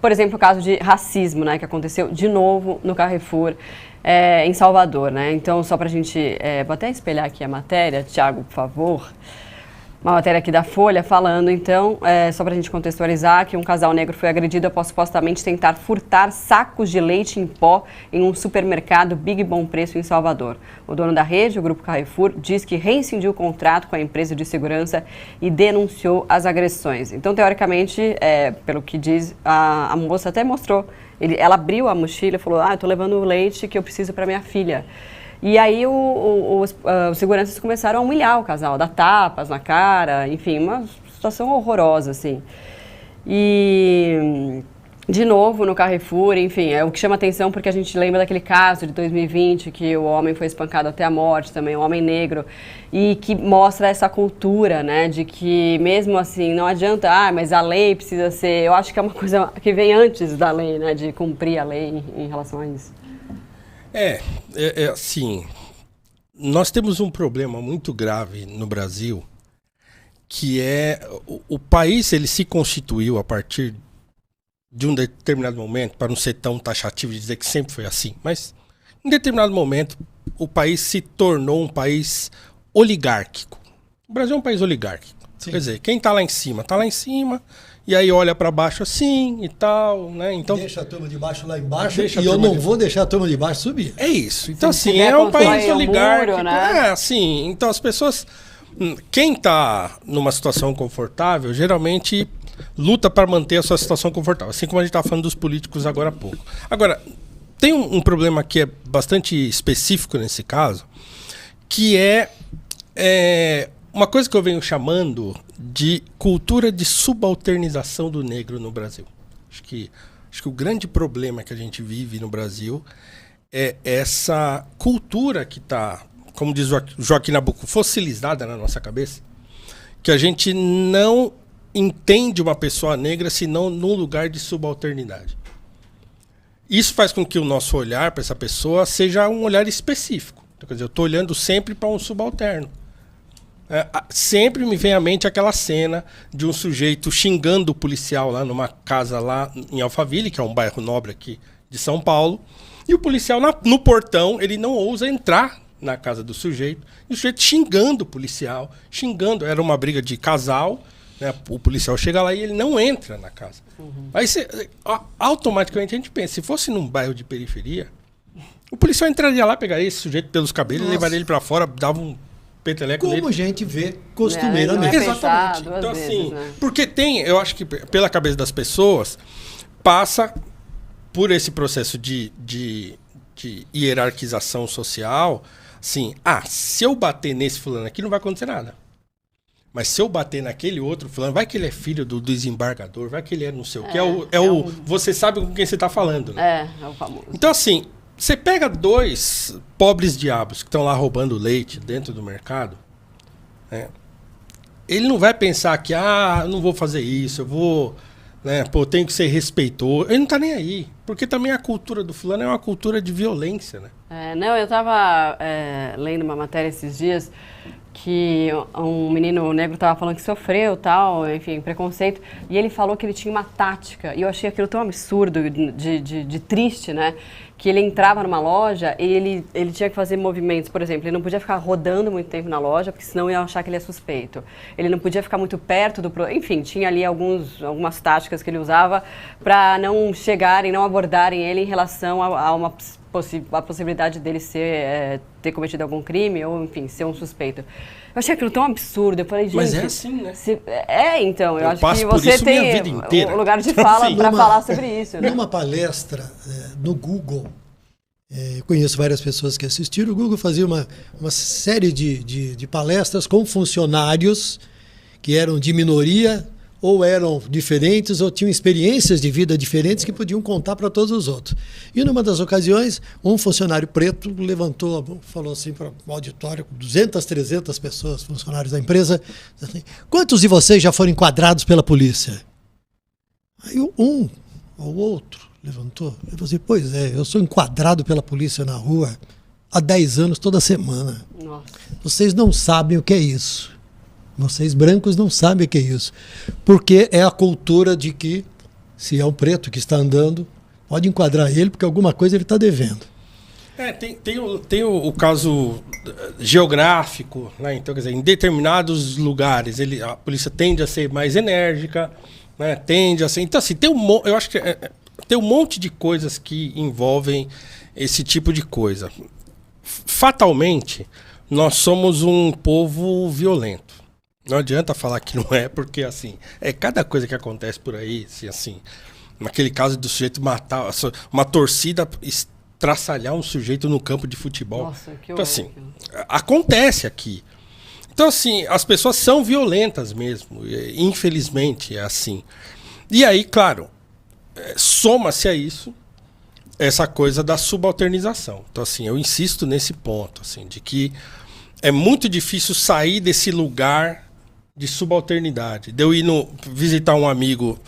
por exemplo, o caso de racismo, né, que aconteceu de novo no Carrefour, em Salvador, né? Então, só para a gente... vou até espelhar aqui a matéria, Thiago, por favor. Uma matéria aqui da Folha falando, então, só para a gente contextualizar, que um casal negro foi agredido após supostamente tentar furtar sacos de leite em pó em um supermercado Big Bom Preço em Salvador. O dono da rede, o Grupo Carrefour, diz que rescindiu o contrato com a empresa de segurança e denunciou as agressões. Então, teoricamente, pelo que diz, a moça até mostrou, ela abriu a mochila e falou, eu estou levando o leite que eu preciso para minha filha. E aí os seguranças começaram a humilhar o casal, dar tapas na cara, enfim, uma situação horrorosa, assim. E, de novo, no Carrefour, enfim, é o que chama atenção porque a gente lembra daquele caso de 2020, que o homem foi espancado até a morte também, um homem negro, e que mostra essa cultura, né, de que mesmo assim, não adianta, mas a lei precisa ser, eu acho que é uma coisa que vem antes da lei, né, de cumprir a lei em relação a isso. Assim, nós temos um problema muito grave no Brasil, que é o país, ele se constituiu a partir de um determinado momento, para não ser tão taxativo de dizer que sempre foi assim, mas em determinado momento o país se tornou um país oligárquico. O Brasil é um país oligárquico. Sim. Quer dizer, quem está lá em cima, e aí olha para baixo assim e tal, né? Então, deixa a turma de baixo lá embaixo e eu não vou deixar a turma de baixo subir. É isso. Então, assim, é um país oligárquico. Muro, né? Assim, então as pessoas... Quem está numa situação confortável, geralmente luta para manter a sua situação confortável. Assim como a gente está falando dos políticos agora há pouco. Agora, tem um problema que é bastante específico nesse caso, que é uma coisa que eu venho chamando de cultura de subalternização do negro no Brasil. Acho que o grande problema que a gente vive no Brasil é essa cultura que está, como diz o Joaquim Nabuco, fossilizada na nossa cabeça, que a gente não entende uma pessoa negra senão num lugar de subalternidade. Isso faz com que o nosso olhar para essa pessoa seja um olhar específico. Então, quer dizer, eu estou olhando sempre para um subalterno. Sempre me vem à mente aquela cena de um sujeito xingando o policial lá numa casa lá em Alphaville, que é um bairro nobre aqui de São Paulo, e o policial no portão, ele não ousa entrar na casa do sujeito, e o sujeito xingando o policial, era uma briga de casal, né? O policial chega lá e ele não entra na casa. Aí automaticamente a gente pensa, se fosse num bairro de periferia, o policial entraria lá, pegaria esse sujeito pelos cabelos, levaria ele para fora, dava um peteleco nele. Como a gente vê costumeiramente. Exatamente. Então, assim, porque eu acho que pela cabeça das pessoas, passa por esse processo de hierarquização social, assim, se eu bater nesse fulano aqui, não vai acontecer nada. Mas se eu bater naquele outro fulano, vai que ele é filho do desembargador, vai que ele é não sei o que, você sabe com quem você está falando, né? É o famoso. Então, assim, você pega dois pobres diabos que estão lá roubando leite dentro do mercado, né? Ele não vai pensar que, eu não vou fazer isso, eu vou, né, tenho que ser respeitoso. Ele não tá nem aí, porque também a cultura do fulano é uma cultura de violência, né? Eu estava lendo uma matéria esses dias que um menino negro estava falando que sofreu tal, enfim, preconceito, e ele falou que ele tinha uma tática, e eu achei aquilo tão absurdo, de triste, né? Que ele entrava numa loja e ele tinha que fazer movimentos, por exemplo, ele não podia ficar rodando muito tempo na loja, porque senão ia achar que ele é suspeito. Ele não podia ficar muito perto do... Enfim, tinha ali algumas táticas que ele usava para não chegarem, não abordarem ele em relação a a possibilidade dele ter cometido algum crime ou, enfim, ser um suspeito. Eu achei aquilo tão absurdo. Eu falei, gente... Mas é assim, né? Então, eu acho que você tem um lugar de fala para falar sobre isso. Né? Numa palestra no Google, conheço várias pessoas que assistiram, o Google fazia uma série de palestras com funcionários que eram de minoria, ou eram diferentes, ou tinham experiências de vida diferentes que podiam contar para todos os outros. E numa das ocasiões, um funcionário preto levantou a mão, falou assim para o auditório, com 200, 300 pessoas, funcionários da empresa, assim, quantos de vocês já foram enquadrados pela polícia? Aí um ou outro levantou e falou assim, pois é, eu sou enquadrado pela polícia na rua há 10 anos, toda semana. Nossa. Vocês não sabem o que é isso. Vocês brancos não sabem o que é isso. Porque é a cultura de que se é um preto que está andando, pode enquadrar ele, porque alguma coisa ele está devendo. Tem o caso geográfico, né? Então, quer dizer, em determinados lugares a polícia tende a ser mais enérgica, né? Tende a ser. Então, assim, eu acho que tem um monte de coisas que envolvem esse tipo de coisa. Fatalmente, nós somos um povo violento. Não adianta falar que não é, porque assim, cada coisa que acontece por aí, assim, naquele caso do sujeito matar uma torcida, traçalhar um sujeito no campo de futebol. Nossa, que então, assim, acontece aqui. Então, assim, as pessoas são violentas mesmo. Infelizmente, é assim. E aí, claro, soma-se a isso essa coisa da subalternização. Então, assim, eu insisto nesse ponto, assim, de que é muito difícil sair desse lugar de subalternidade. De eu ir visitar um amigo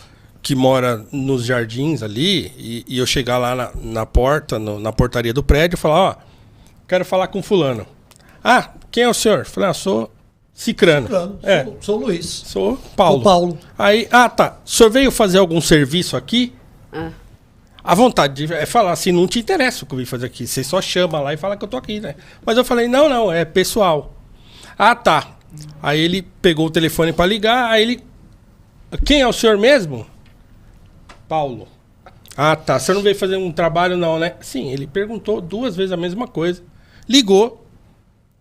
que mora nos jardins ali, e eu chegar lá na porta, na portaria do prédio, e falar, quero falar com fulano. Quem é o senhor? Falei, sou Cicrano. Sou Luiz. Sou Paulo. Sou Paulo. Aí, tá. O senhor veio fazer algum serviço aqui? A vontade de falar assim, não te interessa o que eu vim fazer aqui. Você só chama lá e fala que eu tô aqui, né? Mas eu falei, não, é pessoal. Tá. Aí ele pegou o telefone para ligar, aí ele... Quem é o senhor mesmo? Paulo. Tá. Você não veio fazer um trabalho não, né? Sim, ele perguntou 2 vezes a mesma coisa. Ligou.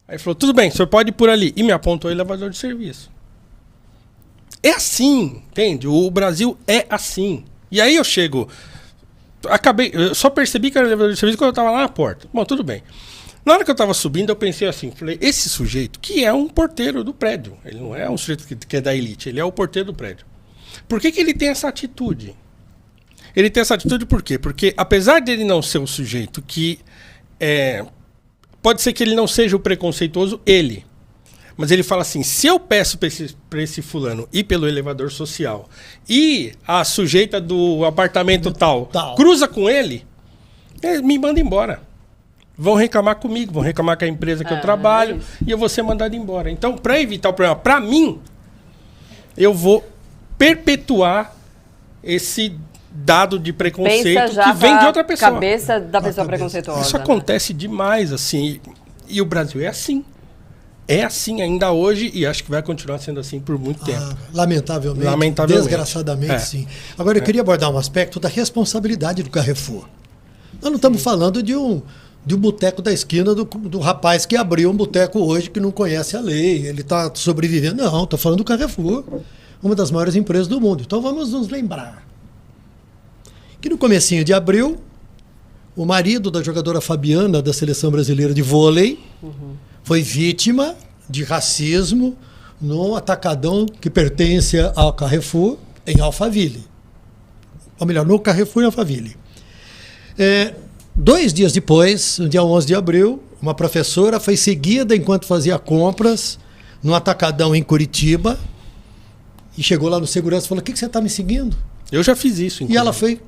Aí falou, tudo bem, o senhor pode ir por ali. E me apontou o elevador de serviço. É assim, entende? O Brasil é assim. E aí eu chego... Eu só percebi que era o elevador de serviço quando eu estava lá na porta. Bom, tudo bem. Na hora que eu estava subindo, eu pensei assim, falei, esse sujeito, que é um porteiro do prédio, ele não é um sujeito que é da elite, ele é o porteiro do prédio. Por que ele tem essa atitude? Ele tem essa atitude por quê? Porque apesar dele não ser um sujeito que... pode ser que ele não seja o preconceituoso, mas ele fala assim, se eu peço para esse fulano ir pelo elevador social e a sujeita do apartamento tal cruza com ele me manda embora. Vão reclamar comigo, vão reclamar com a empresa que eu trabalho e eu vou ser mandado embora. Então, para evitar o problema, para mim, eu vou perpetuar esse dado de preconceito que vem de outra pessoa. Cabeça da pessoa preconceituosa. Isso acontece demais, assim. E o Brasil é assim. É assim ainda hoje e acho que vai continuar sendo assim por muito tempo. Lamentavelmente. Desgraçadamente, sim. Agora, eu queria abordar um aspecto da responsabilidade do Carrefour. Nós não estamos falando de um boteco da esquina do rapaz que abriu um boteco hoje que não conhece a lei, ele está sobrevivendo. Não, estou falando do Carrefour, uma das maiores empresas do mundo. Então vamos nos lembrar que no comecinho de abril, o marido da jogadora Fabiana da Seleção Brasileira de Vôlei foi vítima de racismo no atacadão que pertence ao Carrefour em Alphaville. Ou melhor, no Carrefour em Alphaville. 2 dias depois, no dia 11 de abril, uma professora foi seguida enquanto fazia compras no atacadão em Curitiba e chegou lá no segurança e falou, o que você está me seguindo? Eu já fiz isso, inclusive. E ela foi...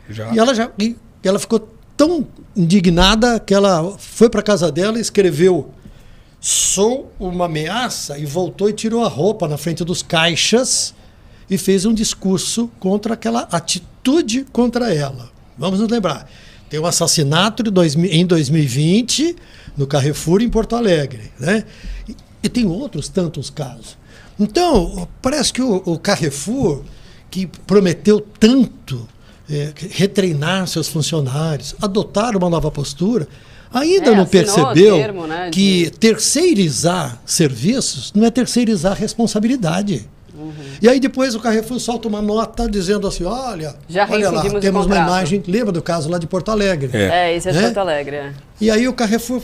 Já. E ela ficou tão indignada que ela foi para casa dela e escreveu sou uma ameaça e voltou e tirou a roupa na frente dos caixas e fez um discurso contra aquela atitude contra ela. Vamos nos lembrar. Tem um assassinato em 2020 no Carrefour em Porto Alegre, né? E tem outros tantos casos. Então, parece que o Carrefour, que prometeu tanto retreinar seus funcionários, adotar uma nova postura, ainda não percebeu que terceirizar serviços não é terceirizar responsabilidade. E aí depois o Carrefour solta uma nota dizendo assim, olha lá, temos uma imagem, lembra do caso lá de Porto Alegre? Esse é de Porto Alegre. E aí o Carrefour,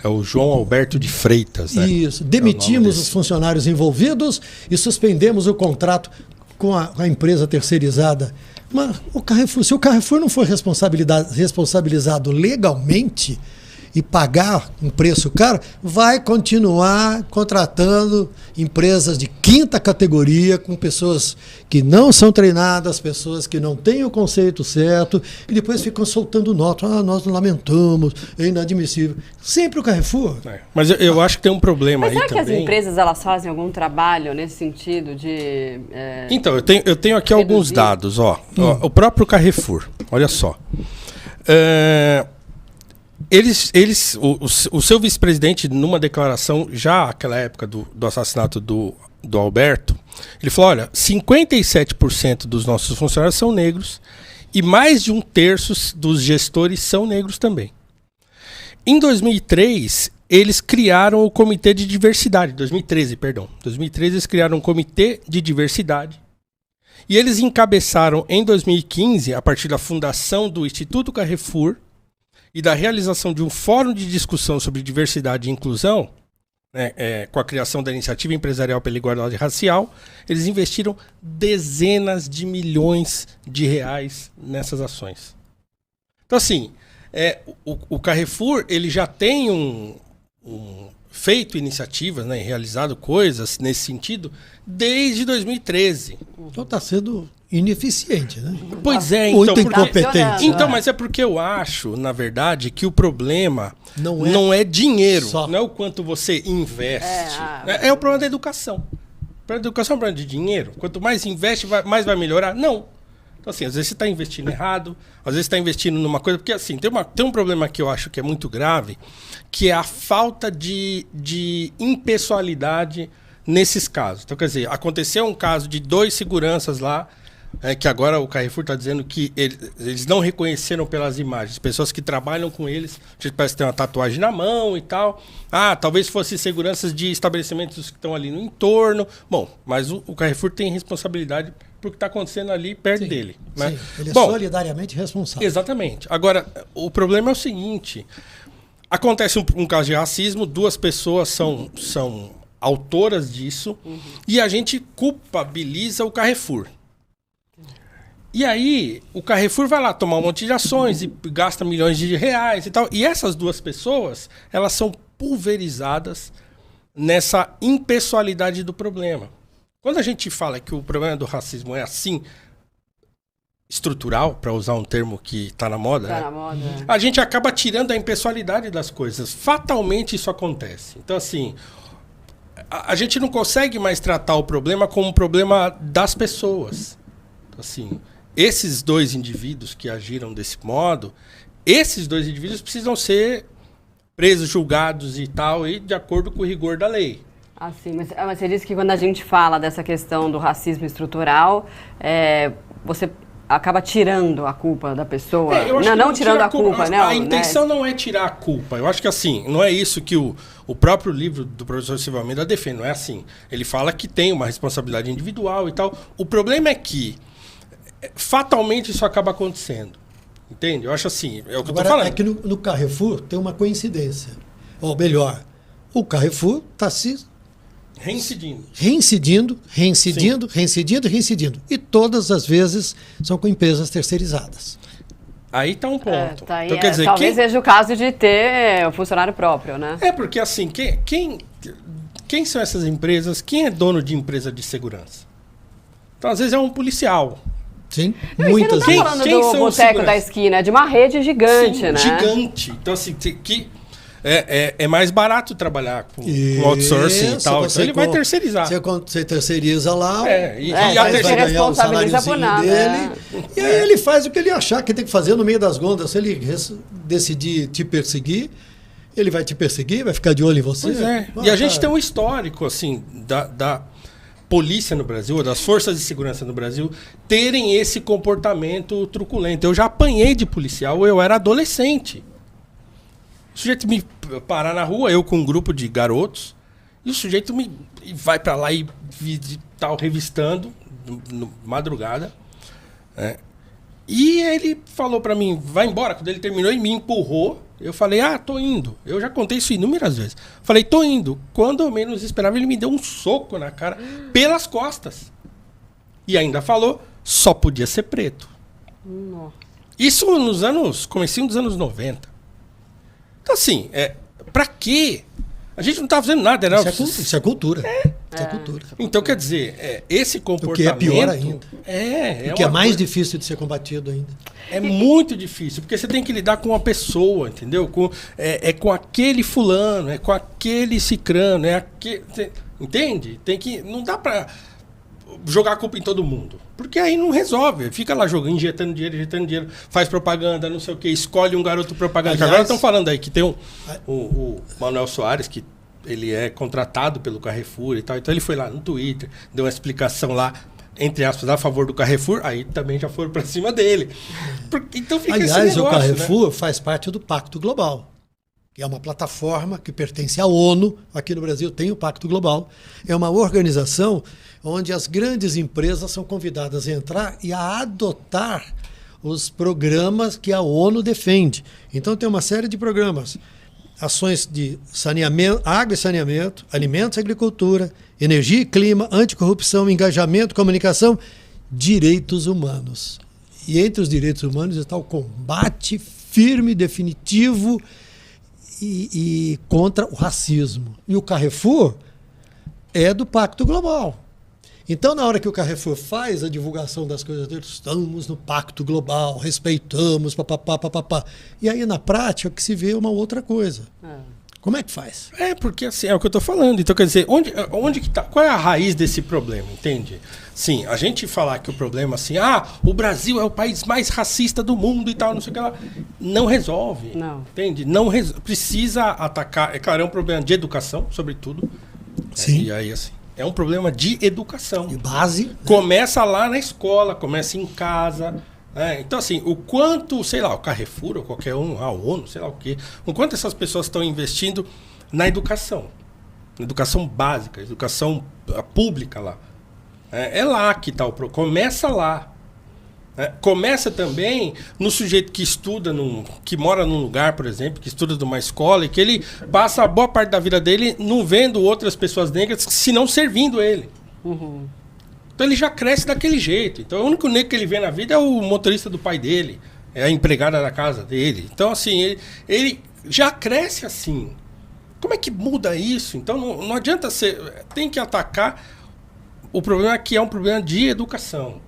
é o João Alberto de Freitas, né? Isso, demitimos os funcionários envolvidos e suspendemos o contrato com a empresa terceirizada. Mas se o Carrefour não for responsabilizado legalmente, e pagar um preço caro, vai continuar contratando empresas de quinta categoria, com pessoas que não são treinadas, pessoas que não têm o conceito certo, e depois ficam soltando nota. Nós lamentamos, é inadmissível. Sempre o Carrefour. Mas eu acho que tem um problema aí também. Mas será que as empresas elas fazem algum trabalho nesse sentido de... Então, eu tenho aqui alguns dados. O próprio Carrefour, olha só. O seu vice-presidente, numa declaração, já naquela época do assassinato do Alberto, ele falou, olha, 57% dos nossos funcionários são negros e mais de 1/3 dos gestores são negros também. Em 2003, eles criaram o Comitê de Diversidade, 2013, eles criaram um Comitê de Diversidade e eles encabeçaram em 2015, a partir da fundação do Instituto Carrefour, e da realização de um fórum de discussão sobre diversidade e inclusão, com a criação da Iniciativa Empresarial pela Igualdade Racial, eles investiram dezenas de milhões de reais nessas ações. Então, assim, o Carrefour ele já tem feito iniciativas, realizado coisas nesse sentido desde 2013. Então está sendo ineficiente, né? Pois é, muito incompetente. Então, mas é porque eu acho, na verdade, que o problema não é dinheiro, não é o quanto você investe. É o problema da educação. O problema da educação é um problema de dinheiro. Quanto mais investe, mais vai melhorar? Não. Então, assim, às vezes você está investindo errado, às vezes você está investindo numa coisa... Porque, assim, tem um problema que eu acho que é muito grave, que é a falta de impessoalidade nesses casos. Então, quer dizer, aconteceu um caso de 2 seguranças lá, que agora o Carrefour está dizendo que eles não reconheceram pelas imagens. Pessoas que trabalham com eles, parece ter uma tatuagem na mão e tal. Talvez fossem seguranças de estabelecimentos que estão ali no entorno. Bom, mas o Carrefour tem responsabilidade por que está acontecendo ali perto dele. Né? Sim, ele é solidariamente responsável. Exatamente. Agora, o problema é o seguinte. Acontece um caso de racismo, 2 pessoas são autoras disso, e a gente culpabiliza o Carrefour. E aí, o Carrefour vai lá tomar um monte de ações e gasta milhões de reais e tal. E essas 2 pessoas, elas são pulverizadas nessa impessoalidade do problema. Quando a gente fala que o problema do racismo é assim, estrutural, para usar um termo que está na moda, a gente acaba tirando a impessoalidade das coisas. Fatalmente isso acontece. Então, assim, a gente não consegue mais tratar o problema como um problema das pessoas. Assim, esses 2 indivíduos que agiram desse modo, esses 2 indivíduos precisam ser presos, julgados e tal, e de acordo com o rigor da lei. Sim, mas você disse que quando a gente fala dessa questão do racismo estrutural, você acaba tirando a culpa da pessoa. Não tirando a culpa, né? A intenção não é tirar a culpa. Eu acho que assim, não é isso que o próprio livro do professor Silva Almeida defende, não é assim. Ele fala que tem uma responsabilidade individual e tal. O problema é que fatalmente isso acaba acontecendo. Entende? Eu acho assim, é o que eu tô falando. É que no Carrefour tem uma coincidência. Ou melhor, o Carrefour está se reincidindo. E todas as vezes são com empresas terceirizadas. Aí está um ponto. Então, quer dizer, talvez seja o caso de ter o funcionário próprio, né? Porque assim, quem são essas empresas? Quem é dono de empresa de segurança? Então, às vezes é um policial. Sim, muitas vezes. Você não está falando do boteco da esquina, é de uma rede gigante, né? Gigante. Então, assim, é mais barato trabalhar com outsourcing e tal. Então ele vai terceirizar. Você terceiriza lá, e a terceira vai ganhar o saláriozinho dele. E aí ele faz o que ele achar que tem que fazer no meio das gondas. Se ele decidir te perseguir, ele vai te perseguir, vai ficar de olho em você. Pois é. E a gente tem um histórico, assim, da polícia no Brasil, ou das forças de segurança no Brasil, terem esse comportamento truculento. Eu já apanhei de policial, eu era adolescente. O sujeito me parar na rua, eu com um grupo de garotos, e o sujeito me vai pra lá e tal, revistando, madrugada. E ele falou pra mim, vai embora. Quando ele terminou, ele me empurrou. Eu falei, tô indo. Eu já contei isso inúmeras vezes. Falei, tô indo. Quando eu menos esperava, ele me deu um soco na cara pelas costas. E ainda falou, só podia ser preto. Isso comecinho dos anos 90. Então, assim, pra quê? A gente não tá fazendo nada, né? Isso é cultura. Isso é cultura. Então, quer dizer, esse comportamento... O que é pior ainda. O que é mais coisa... difícil de ser combatido ainda. É muito difícil, porque você tem que lidar com uma pessoa, entendeu? Com aquele fulano, com aquele cicrano, entende? Não dá pra jogar a culpa em todo mundo. Porque aí não resolve. Fica lá jogando, injetando dinheiro, faz propaganda, não sei o quê, escolhe um garoto propaganda. Aliás, agora estão falando aí que tem o Manuel Soares, que ele é contratado pelo Carrefour e tal. Então ele foi lá no Twitter, deu uma explicação lá, entre aspas, a favor do Carrefour, aí também já foram para cima dele. Então fica esse negócio, o Carrefour, né? faz parte do Pacto Global, que é uma plataforma que pertence à ONU. Aqui no Brasil tem o Pacto Global. É uma organização onde as grandes empresas são convidadas a entrar e a adotar os programas que a ONU defende. Então tem uma série de programas. Ações de saneamento, água e saneamento, alimentos e agricultura, energia e clima, anticorrupção, engajamento, comunicação, direitos humanos. E entre os direitos humanos está o combate firme, definitivo e contra o racismo. E o Carrefour é do Pacto Global. Então, na hora que o Carrefour faz a divulgação das coisas dele, estamos no Pacto Global, respeitamos, papapá. E aí, na prática, que se vê uma outra coisa. Como é que faz? Porque assim, é o que eu estou falando. Então, quer dizer, onde que tá? Qual é a raiz desse problema, entende? Sim, a gente falar que o problema assim, o Brasil é o país mais racista do mundo e tal, não sei o que lá, não resolve. Não. Entende? Precisa atacar. É claro, é um problema de educação, sobretudo. Sim. E aí, assim, é um problema de educação. De base. Né? Começa lá na escola, começa em casa. Então, assim, o quanto, sei lá, o Carrefour ou qualquer um, a ONU, sei lá o quê, o quanto essas pessoas estão investindo na educação básica, educação pública lá. É lá que está o problema. Começa lá. Começa também no sujeito que estuda, que mora num lugar, por exemplo, que estuda numa escola e que ele passa a boa parte da vida dele não vendo outras pessoas negras, senão servindo ele. Uhum. Então ele já cresce daquele jeito. Então o único negro que ele vê na vida é o motorista do pai dele, é a empregada da casa dele. Então assim, ele já cresce assim. Como é que muda isso? Então não adianta ser... Tem que atacar... O problema é que é um problema de educação.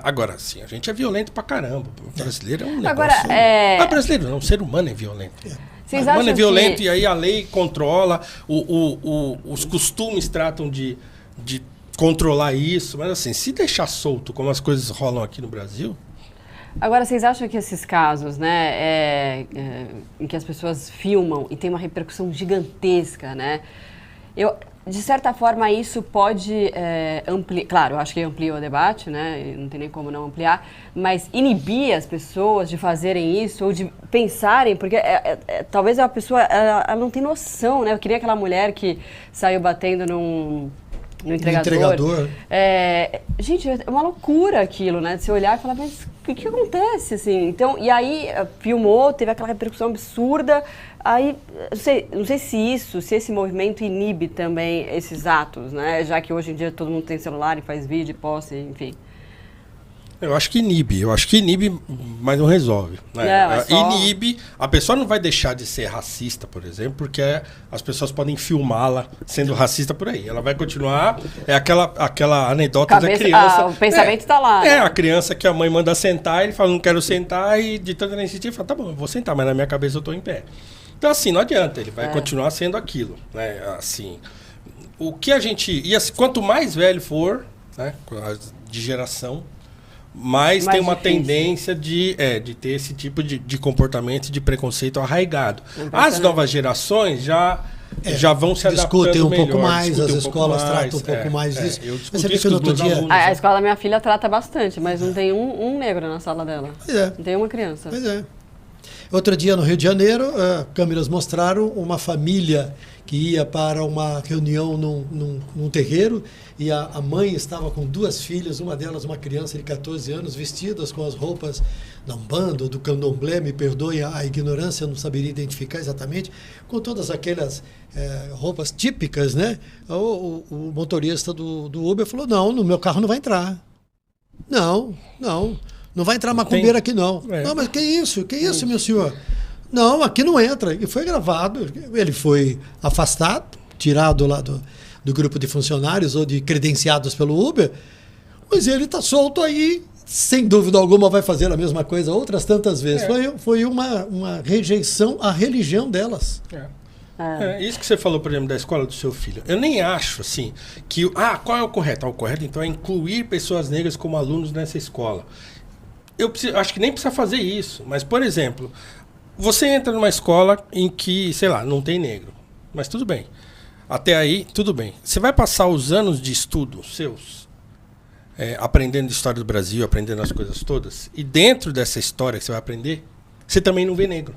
Agora, sim, a gente é violento pra caramba. O brasileiro é um negócio... Agora, brasileiro não, o ser humano é violento. O Vocês ser humano acham é violento que... e aí a lei controla, os costumes tratam de controlar isso. Mas assim, se deixar solto como as coisas rolam aqui no Brasil... Agora, vocês acham que esses casos, né, em que as pessoas filmam e tem uma repercussão gigantesca, né? De certa forma, isso pode ampliar... Claro, eu acho que amplia o debate, né? Não tem nem como não ampliar. Mas inibir as pessoas de fazerem isso ou de pensarem... Porque talvez a pessoa ela não tem noção, né? Eu queria aquela mulher que saiu batendo no entregador. Gente, é uma loucura aquilo, né? De você olhar e falar, mas o que acontece, assim? Então, e aí filmou, teve aquela repercussão absurda. Aí, não sei se esse movimento inibe também esses atos, né? Já que hoje em dia todo mundo tem celular e faz vídeo, posta, enfim. Eu acho que inibe, mas não resolve. Né? Inibe, a pessoa não vai deixar de ser racista, por exemplo, porque as pessoas podem filmá-la sendo racista por aí. Ela vai continuar, aquela anedota da criança. O pensamento está lá. Né? A criança que a mãe manda sentar, ele fala, não quero sentar, e de tanto ela insistir, fala, tá bom, eu vou sentar, mas na minha cabeça eu estou em pé. Então, assim, não adianta, ele vai continuar sendo aquilo. Né? Assim, o que a gente... E assim, quanto mais velho for, né, de geração... Mas tem uma tendência de ter esse tipo de comportamento, de preconceito arraigado. As novas gerações já vão se adaptando discutem um pouco melhor, mais, as escolas tratam um pouco mais disso. Você vê que no outro dia... A escola da minha filha trata bastante, mas não tem um negro na sala dela. Não tem uma criança. Pois é. Outro dia, no Rio de Janeiro, câmeras mostraram uma família que ia para uma reunião num terreiro e a mãe estava com duas filhas, uma delas uma criança de 14 anos, vestidas com as roupas da Umbanda, do Candomblé, me perdoe a ignorância, eu não saberia identificar exatamente, com todas aquelas roupas típicas, né? O motorista do Uber falou, não, no meu carro não vai entrar. Não vai entrar macumbeira aqui, não. Não, mas que isso, meu senhor? Não, aqui não entra. E foi gravado. Ele foi afastado, tirado lá do grupo de funcionários ou de credenciados pelo Uber, mas ele está solto aí, sem dúvida alguma vai fazer a mesma coisa outras tantas vezes. Foi uma rejeição à religião delas. Isso que você falou, por exemplo, da escola do seu filho. Eu nem acho, assim, que... qual é o correto? O correto, então, é incluir pessoas negras como alunos nessa escola. Eu acho que nem precisa fazer isso. Mas, por exemplo, você entra numa escola em que, sei lá, não tem negro. Mas tudo bem. Até aí, tudo bem. Você vai passar os anos de estudo seus, aprendendo história do Brasil, aprendendo as coisas todas, e dentro dessa história que você vai aprender, você também não vê negro.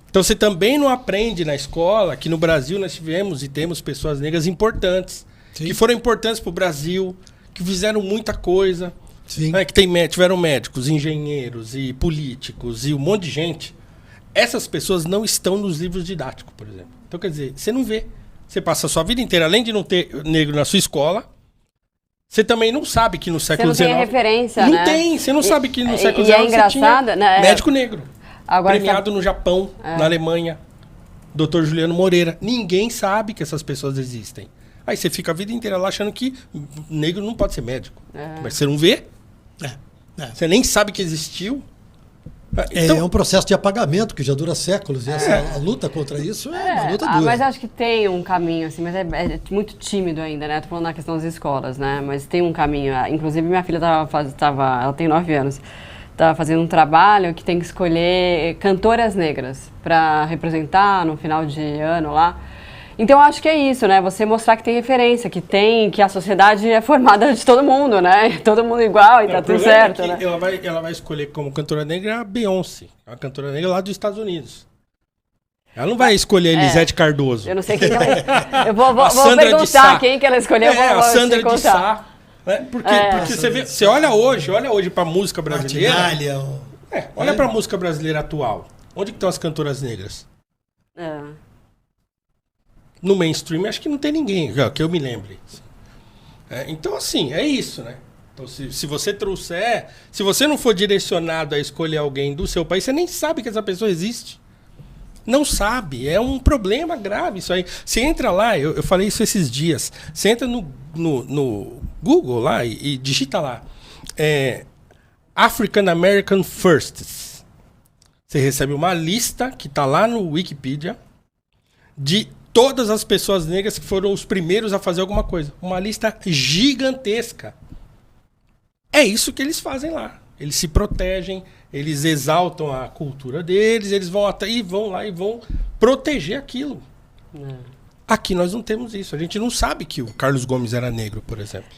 Então você também não aprende na escola que no Brasil nós tivemos e temos pessoas negras importantes, que foram importantes para o Brasil, que fizeram muita coisa, que tiveram médicos, engenheiros e políticos e um monte de gente. Essas pessoas não estão nos livros didáticos, por exemplo. Então, quer dizer, você não vê. Você passa a sua vida inteira, além de não ter negro na sua escola, você também não sabe que no século XIX... Você não tem referência, não né? tem, você não sabe que no século XIX é engraçado, você tinha né? médico negro. Agora Premiado no Japão, na Alemanha. Dr. Juliano Moreira. Ninguém sabe que essas pessoas existem. Aí você fica a vida inteira lá achando que negro não pode ser médico. Mas você não vê. Você nem sabe que existiu. Então, é um processo de apagamento que já dura séculos. E a luta contra isso é uma luta dura. Mas acho que tem um caminho, assim, mas é muito tímido ainda, né? Tô falando na questão das escolas, né? Mas tem um caminho. Inclusive, minha filha ela tem 9 anos. Tá fazendo um trabalho que tem que escolher cantoras negras para representar no final de ano lá. Então, acho que é isso, né? Você mostrar que tem referência, que a sociedade é formada de todo mundo, né? Todo mundo igual e tá tudo certo, né? Ela vai escolher como cantora negra a Beyoncé, a cantora negra lá dos Estados Unidos. Ela não vai escolher a Elisete Cardoso. Eu não sei quem que ela... Eu vou perguntar quem que ela escolheu. A Sandra de Sá. Porque você olha hoje pra música brasileira. Olha pra música brasileira atual. Onde que estão as cantoras negras? No mainstream, acho que não tem ninguém, que eu me lembre. Então, assim, é isso, né? Então, se você trouxer... Se você não for direcionado a escolher alguém do seu país, você nem sabe que essa pessoa existe. Não sabe. É um problema grave isso aí. Você entra lá, eu falei isso esses dias. Você entra no Google lá e digita lá. African American Firsts. Você recebe uma lista que está lá no Wikipedia de todas as pessoas negras que foram os primeiros a fazer alguma coisa. Uma lista gigantesca. É isso que eles fazem lá. Eles se protegem, eles exaltam a cultura deles, eles vão lá e vão proteger aquilo. Aqui nós não temos isso. A gente não sabe que o Carlos Gomes era negro, por exemplo.